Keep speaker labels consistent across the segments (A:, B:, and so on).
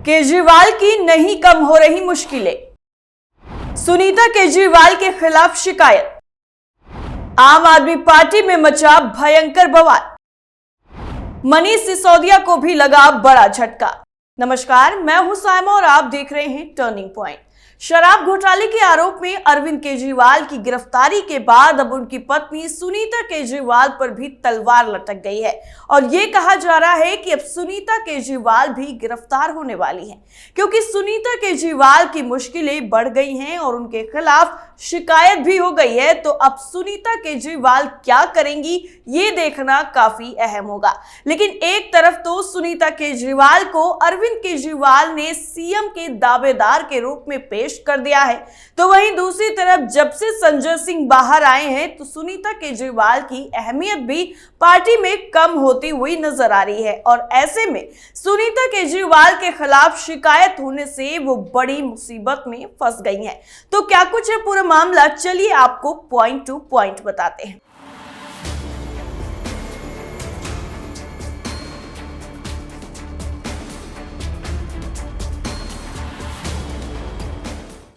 A: केजरीवाल की नहीं कम हो रही मुश्किलें। सुनीता केजरीवाल के खिलाफ शिकायत। आम आदमी पार्टी में मचा भयंकर बवाल। मनीष सिसोदिया को भी लगा बड़ा झटका। नमस्कार, मैं हूं साइमा और आप देख रहे हैं टर्निंग पॉइंट। शराब घोटाले के आरोप में अरविंद केजरीवाल की गिरफ्तारी के बाद अब उनकी पत्नी सुनीता केजरीवाल पर भी तलवार लटक गई है और ये कहा जा रहा है कि अब सुनीता केजरीवाल भी गिरफ्तार होने वाली हैं, क्योंकि सुनीता केजरीवाल की मुश्किलें बढ़ गई हैं और उनके खिलाफ शिकायत भी हो गई है। तो अब सुनीता केजरीवाल क्या करेंगी ये देखना काफी अहम होगा। लेकिन एक तरफ तो सुनीता केजरीवाल को अरविंद केजरीवाल ने सीएम के दावेदार के रूप में पेश कर दिया है, तो वहीं दूसरी तरफ जब से संजय सिंह बाहर आए हैं तो सुनीता केजरीवाल की अहमियत भी पार्टी में कम होती हुई नजर आ रही है और ऐसे में सुनीता केजरीवाल के खिलाफ शिकायत होने से वो बड़ी मुसीबत में फंस गई हैं। तो क्या कुछ है पूरा मामला, चलिए आपको पॉइंट टू पॉइंट बताते हैं।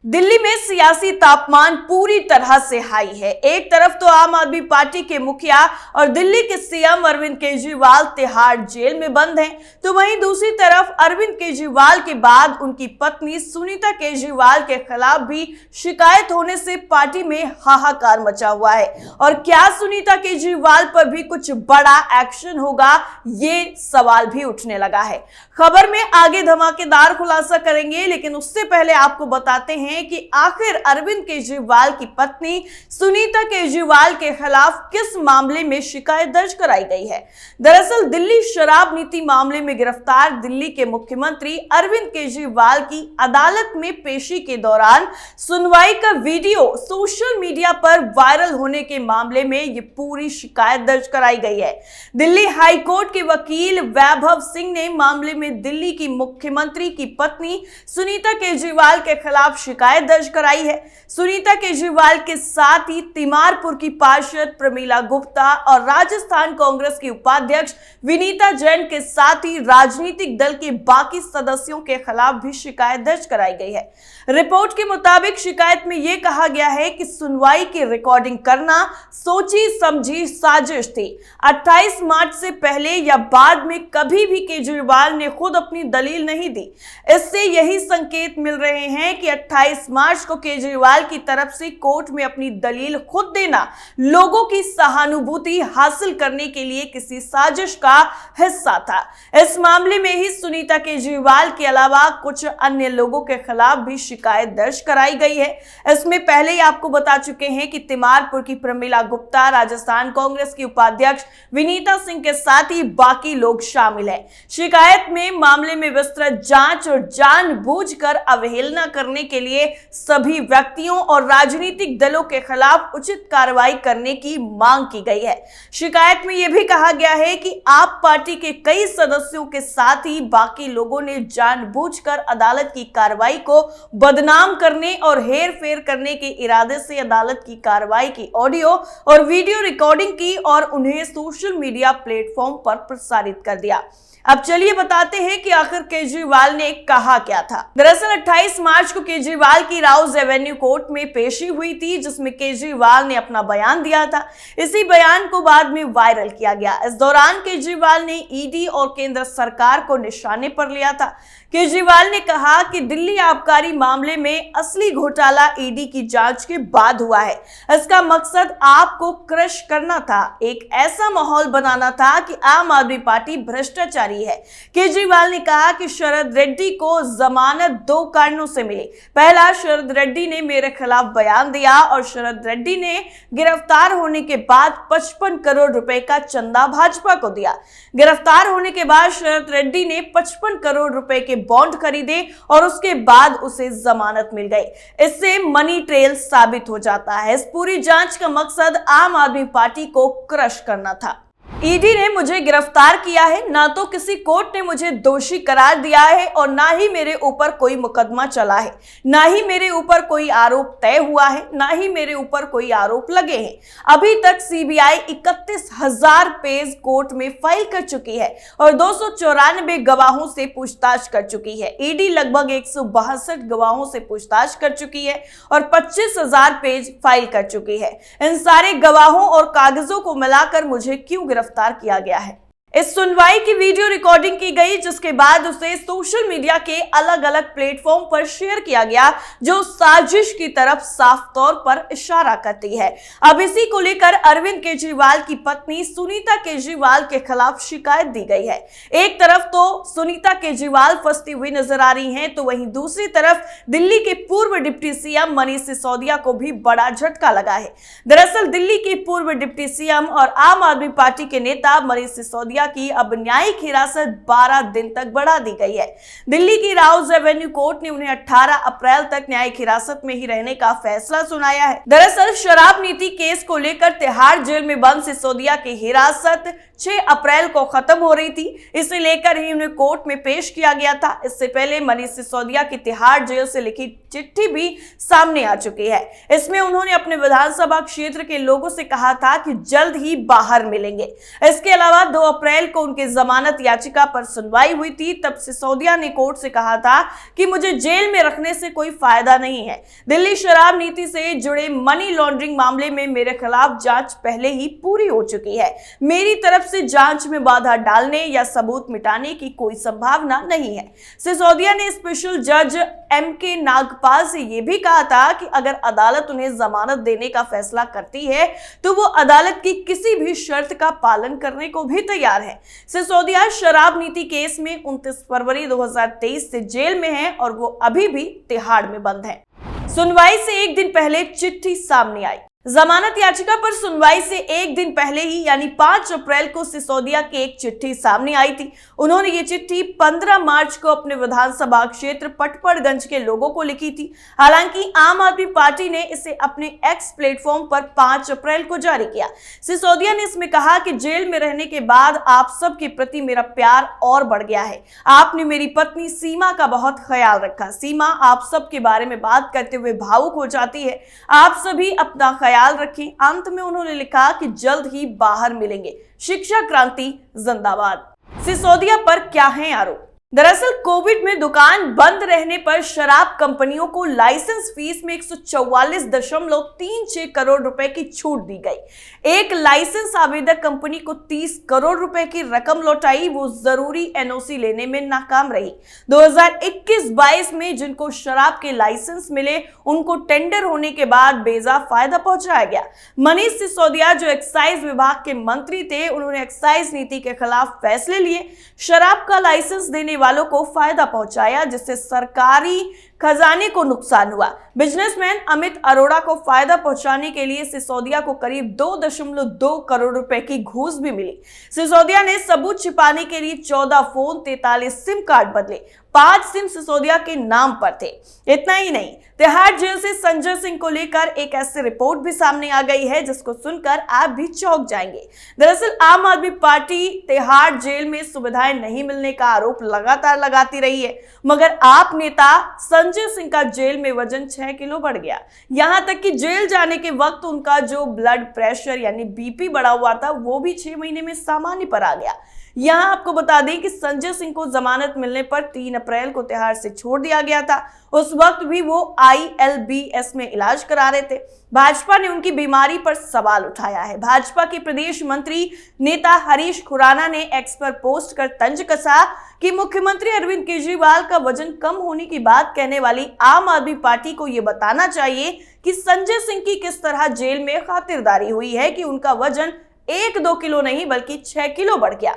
A: दिल्ली में सियासी तापमान पूरी तरह से हाई है। एक तरफ तो आम आदमी पार्टी के मुखिया और दिल्ली के सीएम अरविंद केजरीवाल तिहाड़ जेल में बंद हैं, तो वहीं दूसरी तरफ अरविंद केजरीवाल के बाद उनकी पत्नी सुनीता केजरीवाल के खिलाफ भी शिकायत होने से पार्टी में हाहाकार मचा हुआ है। और क्या सुनीता केजरीवाल पर भी कुछ बड़ा एक्शन होगा, ये सवाल भी उठने लगा है। खबर में आगे धमाकेदार खुलासा करेंगे, लेकिन उससे पहले आपको बताते हैं कि आखिर अरविंद केजरीवाल की पत्नी सुनीता केजरीवाल के खिलाफ किस मामले में शिकायत दर्ज कराई गई है। दरअसल दिल्ली शराब नीति मामले में गिरफ्तार दिल्ली के मुख्यमंत्री अरविंद केजरीवाल की अदालत में पेशी के दौरान सुनवाई का वीडियो सोशल मीडिया पर वायरल होने के मामले में ये पूरी शिकायत दर्ज कराई गई है। दिल्ली हाई कोर्ट के वकील वैभव सिंह ने मामले में दिल्ली की मुख्यमंत्री की पत्नी सुनीता केजरीवाल के खिलाफ शिकायत दर्ज कराई है। सुनीता केजरीवाल के साथ ही तिमारपुर की पार्षद प्रमीला गुप्ता और राजस्थान कांग्रेस की उपाध्यक्ष विनीता जैन के साथ ही राजनीतिक दल के बाकी सदस्यों के खिलाफ भी शिकायत दर्ज कराई गई है। रिपोर्ट के मुताबिक शिकायत में यह कहा गया है कि सुनवाई की रिकॉर्डिंग करना सोची समझी साजिश थी। 28 मार्च से पहले या बाद में कभी भी केजरीवाल ने खुद अपनी दलील नहीं दी। इससे यही संकेत मिल रहे हैं कि 28 मार्च को केजरीवाल की तरफ से कोर्ट में अपनी दलील खुद देना लोगों की सहानुभूति हासिल करने के लिए किसी साजिश का हिस्सा था। इस मामले में ही सुनीता केजरीवाल के अलावा कुछ अन्य लोगों के खिलाफ भी शिकायत दर्ज कराई गई है। इसमें पहले ही आपको बता चुके हैं कि तिमारपुर की प्रमीला गुप्ता, राजस्थान कांग्रेस की उपाध्यक्ष विनीता सिंह के साथ ही बाकी लोग शामिल हैं। शिकायत में मामले में विस्तृत जांच और जानबूझकर अवहेलना करने के लिए सभी व्यक्तियों और राजनीतिक दलों के खिलाफ उचित कार्रवाई करने की मांग की गई है। शिकायत में यह भी कहा गया है कि आप पार्टी के कई सदस्यों के साथ ही बाकी लोगों ने जानबूझकर अदालत की कार्रवाई को बदनाम करने और हेर फेर करने के इरादे से अदालत की कार्रवाई की ऑडियो और वीडियो रिकॉर्डिंग की और उन्हें सोशल मीडिया प्लेटफॉर्म पर प्रसारित कर दिया। अब चलिए बताते हैं कि आखिर केजरीवाल ने कहा क्या था। दरअसल 28 मार्च को केजरीवाल की राउज एवेन्यू कोर्ट में पेशी हुई थी, जिसमें केजरीवाल ने अपना बयान दिया था। इसी बयान को बाद में वायरल किया गया। इस दौरान केजरीवाल ने ईडी और केंद्र सरकार को निशाने पर लिया था। केजरीवाल ने कहा कि दिल्ली आबकारी मामले में असली घोटाला ईडी की जांच के बाद हुआ है। इसका मकसद आपको क्रश करना था, एक ऐसा माहौल बनाना था कि आम आदमी पार्टी भ्रष्टाचारी है। केजरीवाल ने कहा कि शरद रेड्डी को जमानत 2 कारणों से मिली। पहला, शरद रेड्डी ने मेरे खिलाफ बयान दिया और शरद रेड्डी ने गिरफ्तार होने के बाद 55 करोड़ रुपए का चंदा भाजपा को दिया। गिरफ्तार होने के बाद शरद रेड्डी ने 55 करोड़ रुपए के बॉन्ड खरीदे और उसके बाद उसे जमानत मिल गई। इससे मनी ट्रेल साबित हो जाता है। इस पूरी जांच का मकसद आम आदमी पार्टी को क्रश करना था। ईडी ने मुझे गिरफ्तार किया है, ना तो किसी कोर्ट ने मुझे दोषी करार दिया है और ना ही मेरे ऊपर कोई मुकदमा चला है, ना ही मेरे ऊपर कोई आरोप तय हुआ है, ना ही मेरे ऊपर कोई आरोप लगे हैं। अभी तक सीबीआई 31,000 पेज कोर्ट में फाइल कर चुकी है और 294 गवाहों से पूछताछ कर चुकी है। ईडी लगभग 162 गवाहों से पूछताछ कर चुकी है और 25,000 पेज फाइल कर चुकी है। इन सारे गवाहों और कागजों को मिलाकर मुझे क्यों गिरफ्तार किया गया है? इस सुनवाई की वीडियो रिकॉर्डिंग की गई, जिसके बाद उसे सोशल मीडिया के अलग अलग प्लेटफॉर्म पर शेयर किया गया, जो साजिश की तरफ साफ तौर पर इशारा करती है। अब इसी को लेकर अरविंद केजरीवाल की पत्नी सुनीता केजरीवाल के खिलाफ शिकायत दी गई है। एक तरफ तो सुनीता केजरीवाल फंसती हुई नजर आ रही हैं, तो वहीं दूसरी तरफ दिल्ली के पूर्व डिप्टी सीएम मनीष सिसोदिया को भी बड़ा झटका लगा है। दरअसल दिल्ली के पूर्व डिप्टी सीएम और आम आदमी पार्टी के नेता मनीष सिसोदिया की अब न्यायिक हिरासत 12 दिन तक बढ़ा दी गई है। दिल्ली की राउज एवेन्यू कोर्ट ने उन्हें 18 अप्रैल तक न्यायिक हिरासत में ही रहने का फैसला सुनाया है। दरअसल शराब नीति केस को लेकर तिहाड़ जेल में बंद सिसोदिया की हिरासत 6 अप्रैल को खत्म हो रही थी। इसे लेकर ही उन्हें कोर्ट में पेश किया गया था। इससे पहले मनीष सिसोदिया की तिहाड़ जेल से लिखी चिट्ठी भी सामने आ चुकी है। इसमें उन्होंने अपने विधानसभा क्षेत्र के लोगों से कहा था कि जल्द ही बाहर मिलेंगे। इसके अलावा 2 अप्रैल को उनकी जमानत याचिका पर सुनवाई हुई थी। तब सिसोदिया ने कोर्ट से कहा था कि मुझे जेल में रखने से कोई फायदा नहीं है। दिल्ली शराब नीति से जुड़े मनी लॉन्ड्रिंग मामले में मेरे खिलाफ जांच पहले ही पूरी हो चुकी है। मेरी तरफ से जांच में बाधा डालने या सबूत मिटाने की कोई संभावना नहीं है। सिसोदिया ने स्पेशल जज एमके नागपाल से यह भी कहा था कि अगर अदालत उन्हें जमानत देने का फैसला करती है तो वो अदालत की किसी भी शर्त का पालन करने को भी तैयार है। सिसोदिया शराब नीति केस में 29 फरवरी 2023 से जेल में है और वो अभी भी तिहाड़ में बंद है। सुनवाई से एक दिन पहले चिट्ठी सामने आई। जमानत याचिका पर सुनवाई से एक दिन पहले ही यानी 5 अप्रैल को सिसोदिया की एक चिट्ठी सामने आई थी। उन्होंने ये चिट्ठी 15 मार्च को अपने विधानसभा क्षेत्र पटपड़गंज के लोगों को लिखी थी। हालांकि आम आदमी पार्टी ने इसे अपने एक्स प्लेटफॉर्म पर 5 अप्रैल को जारी किया। सिसोदिया ने इसमें कहा कि जेल में रहने के बाद आप सबके प्रति मेरा प्यार और बढ़ गया है। आपने मेरी पत्नी सीमा का बहुत ख्याल रखा। सीमा आप सबके बारे में बात करते हुए भावुक हो जाती है। आप सभी अपना ख्याल रखें। अंत में उन्होंने लिखा कि जल्द ही बाहर मिलेंगे। शिक्षा क्रांति जिंदाबाद। सिसोदिया पर क्या है आरोप? दरअसल कोविड में दुकान बंद रहने पर शराब कंपनियों को लाइसेंस फीस में 144.36 करोड़ रुपए की छूट दी गई। एक लाइसेंस आवेदक कंपनी को 30 करोड़ रुपए की रकम लौटाई, वो जरूरी एनओसी लेने में नाकाम रही। 2021-22 में जिनको शराब के लाइसेंस मिले उनको टेंडर होने के बाद बेजा फायदा पहुंचाया गया। मनीष सिसोदिया जो एक्साइज विभाग के मंत्री थे, उन्होंने एक्साइज नीति के खिलाफ फैसले लिए, शराब का लाइसेंस देने वालों को फायदा पहुंचाया, जिससे सरकारी खजाने को नुकसान हुआ। बिजनेसमैन अमित अरोड़ा को फायदा पहुंचाने के लिए सिसोदिया को करीब 2.2 करोड़ रुपए की घूस भी मिली। सिसोदिया ने सबूत छिपाने के लिए 14 फोन, 43 सिम कार्ड बदले। 5 सिम सिसोदिया के नाम पर थे। इतना ही नहीं, तिहाड़ जेल से संजय सिंह को लेकर एक ऐसी रिपोर्ट भी सामने आ गई है जिसको सुनकर आप भी चौंक जाएंगे। दरअसल आम आदमी पार्टी तिहाड़ जेल में सुविधाएं नहीं मिलने का आरोप लगातार लगाती रही है, मगर आप नेता संजय सिंह का जेल में वजन 6 किलो बढ़ गया। यहां तक कि जेल जाने के वक्त उनका जो ब्लड प्रेशर यानी बीपी बढ़ा हुआ था वो भी 6 महीने में सामान्य पर आ गया। यहां आपको बता दें कि संजय सिंह को जमानत मिलने पर 3 अप्रैल को तिहाड़ से छोड़ दिया गया था। उस वक्त भी वो ILBS में इलाज करा रहे थे। भाजपा ने उनकी बीमारी पर सवाल उठाया है। भाजपा के प्रदेश मंत्री नेता हरीश खुराना ने एक्स पर पोस्ट कर तंज कसा कि मुख्यमंत्री अरविंद केजरीवाल का वजन कम होने की बात कहने वाली आम आदमी पार्टी को यह बताना चाहिए कि संजय सिंह की किस तरह जेल में खातिरदारी हुई है कि उनका वजन 1-2 किलो नहीं बल्कि 6 किलो बढ़ गया।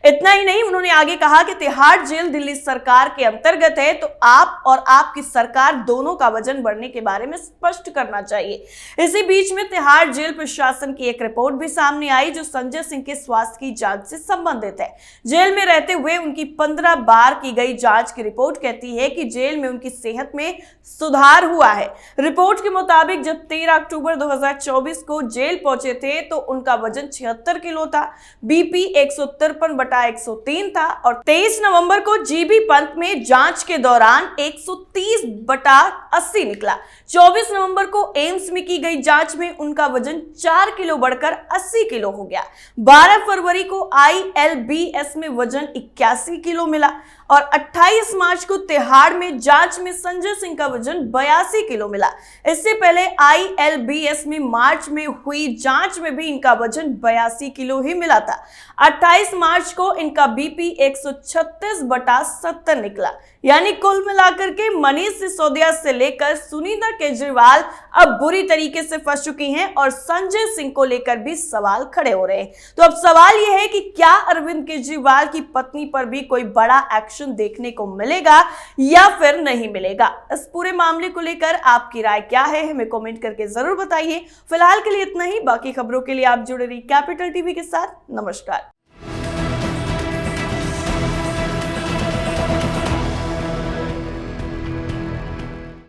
A: इतना ही नहीं, उन्होंने आगे कहा कि तिहाड़ जेल दिल्ली सरकार के अंतर्गत है, तो आप और आपकी सरकार दोनों का वजन बढ़ने के बारे में स्पष्ट करना चाहिए। इसी बीच में तिहाड़ जेल प्रशासन की एक रिपोर्ट भी सामने आई जो संजय सिंह के स्वास्थ्य की जांच से संबंधित है। जेल में रहते हुए उनकी 15 बार की गई जांच की रिपोर्ट कहती है कि जेल में उनकी सेहत में सुधार हुआ है। रिपोर्ट के मुताबिक जब 13 अक्टूबर 2024 को जेल पहुंचे थे तो उनका वजन 76 किलो था, बीपी 153/103 था और 23 नवंबर को जीबी पंत में जांच के दौरान 130/80 निकला। 24 नवंबर को एम्स में की गई जांच में उनका वजन 4 किलो बढ़कर 80 किलो हो गया। 12 फरवरी को ILBS में वजन 81 किलो मिला और 28 मार्च को तिहाड़ में जांच में संजय सिंह का वजन 82 किलो मिला। इससे पहले ILBS में मार्च में हुई जांच में भी इनका वजन 82 किलो ही मिला था। 28 मार्च को इनका बीपी 136/70 निकला। यानी कुल मिलाकर के मनीष सिसोदिया से लेकर सुनीता केजरीवाल अब बुरी तरीके से फंस चुकी हैं और संजय सिंह को लेकर भी सवाल खड़े हो रहे हैं। तो अब सवाल यह है कि क्या अरविंद केजरीवाल की पत्नी पर भी कोई बड़ा एक्शन देखने को मिलेगा या फिर नहीं मिलेगा। इस पूरे मामले को लेकर आपकी राय क्या है, हमें कमेंट करके जरूर बताइए। फिलहाल के लिए इतना ही, बाकी खबरों के लिए आप जुड़े रहिए कैपिटल टीवी के साथ। नमस्कार।